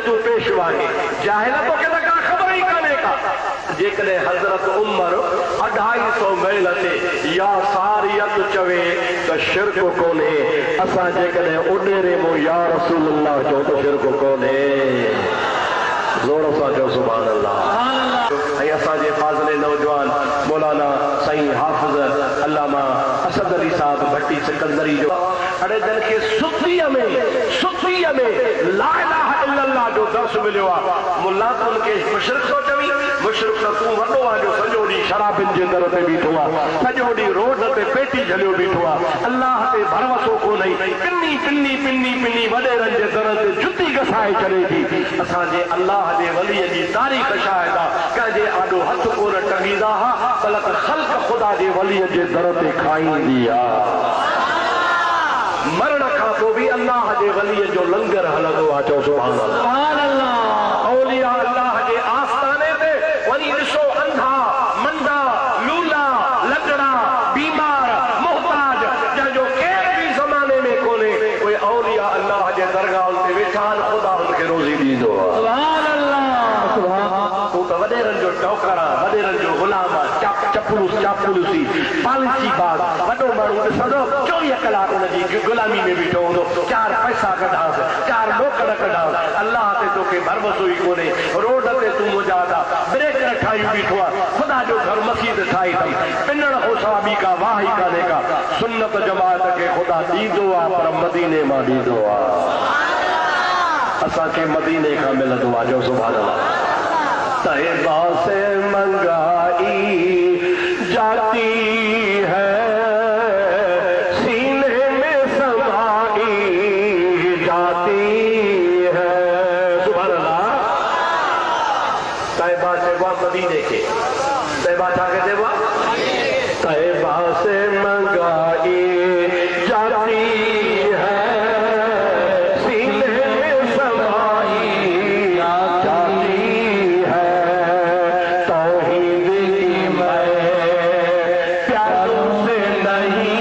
तू पेशवा है जाहिल तो के का खबर ही काने का जेकॾहिं हज़रत उमर 250 मैल ते या सारियत चवे त शिरक कोन्हे असां जेकॾहिं उॾेरे मो या रसूल अल्लाह जो त शिरक कोन्हे जोर सां चओ सुभान अल्लाह। ऐं असांजे फाज़िले नौजवान मौलाना साईं हाफ़िज़ अल्लामा असद अली साहब भट्टी सिकंदरी जो अड़े जन खे सुफ़ीअ में ला इलाहा इल्लल्लाह जो दर्स मिलियो आहे। मुल्ला त उनखे मुशरिक थो चवी मुशरिक त तूं वॾो आहे जो सॼो ॾींहुं शराबिन जे दर ते बीठो आहे सॼो ॾींहुं रोड ते पेटी झलियो बीठो आहे अल्लाह ते भरवसो कोन्हे पिनी पिनी पिनी पिनी वॾेरनि जे दर ते जुती घसाए छॾे थी। असांजे अल्लाह जे वलीअ जी तारीख़ शायद आहे कंहिंजे आॾो हथ कोन टंगींदा हुआ बल्कि ख़ल्क़ ख़ुदा जे वलीअ जे दर ते खाईंदी आहे। मरण खां पोइ बि अल्लाह जे वलीअ जो लंगर हलंदो आहे। चओ सुभान अल्लाह। औलिया अल्लाह जे आस्थाने ते वञी ॾिसो अंधा मंदा लूला लंगड़ा बीमार मोहताज जंहिंजो केर बि ज़माने में कोन्हे उहे औलिया अल्लाह जे दरगाह ते वेठा आहिनि ख़ुदा उनखे रोज़ी ॾींदो आहे। सुभान अल्लाह। तूं त वॾेरनि जो टोकर आहे वॾेरनि जो गुलाम आहे चापलूसी पालिसी बाग वॾो माण्हू ॾिसंदो 24 कलाक उनजी गुलामी में बीठो हूंदो 4 पैसा कढांस 4 नौकर कढांस अल्लाह ते तोखे भरवसो ई कोन्हे रोड ते तूं मुजादा ब्रेक ठाही बीठो आहे ख़ुदा जो घर मस्जिद ठाही अथई पिनण हो सवाबी का वाह ई कान्हे का सुन्नत जमात खे ख़ुदा ॾींदो आहे पर मदीने मां ॾींदो आहे असांखे मदीने खां मिलंदो आहे। जो सुभान अल्लाह। तैबा से मंगाई जाती है सीने में समाई जाती है। सुभान अल्लाह। तैबा से वो मदीने के तैबा था के देवा तैबा से मंगाई जाती है सीने में समाई जाती है तौहीद की मैं प्यारों से नहीं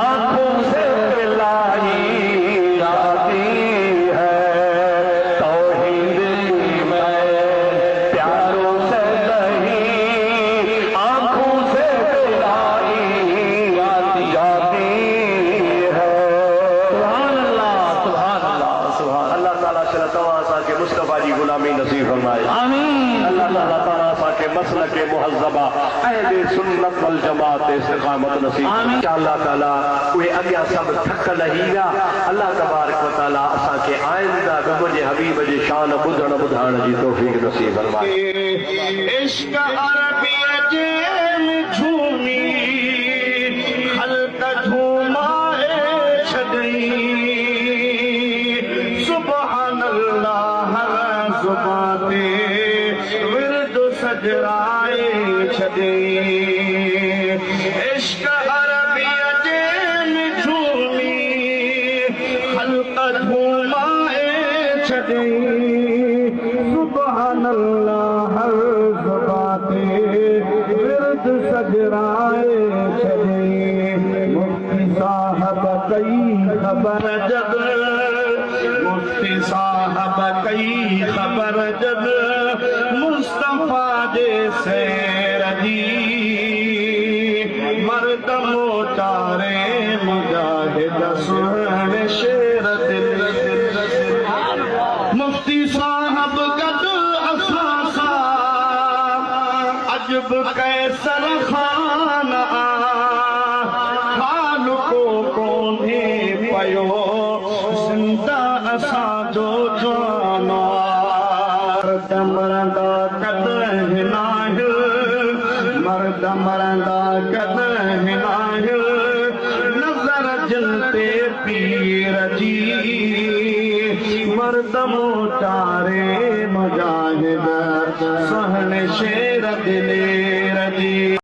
आंखों से पिलाई जाती है तौहीद की मैं प्यारों से नहीं आंखों से पिलाई जाती है। सुभान अल्लाह सुभान अल्लाह ताला से तवां असांखे मुस्तफा जी गुलामी नसीब फरमाए आमीन। अल्लाह ताला असांखे मसलक मुहज़्ज़बा अहले सुन्नत वल जमात इस्तिक़ामत नसीब आमीन। इंशाअल्लाह ताला उहे अॻियां सभु थकल ही विया अल्लाह तबारक व ताला असांखे आइंदा बि मुंहिंजे हबीब जी शान ॿुधण ॿुधाइण जी तौफ़ीक़ नसीब फरमाए। इश्क अरबिय जे झूमी हल्क झूमाए छॾई सुभान अल्लाह हर ज़ुबान ते विर्द सजराए छॾई। इश्क अरबिय जे झूमी हल्क झूमाए छॾई सुभान अल्लाह हर ज़ुबान ते विर्द सजराए छॾई। मुफ्ती साहब कई ख़बर जब मुफ्ती साहब कई ख़बर जब मुस्तफ़ा जे सैर जी मर्द मोचारे मुजाहिद सुन शेर दिल मुफ्ती साहब गद असासा अजब कैसर खाना खान को कोने पयो जिंदा असा जो जाना मर्द मरंदा कद हिनाहिल मर्द मरंदा कद हिनाहिल नजर जलते पीर जी मर्द मोचारे मुजाहिद सहन शेर दिलेर जी।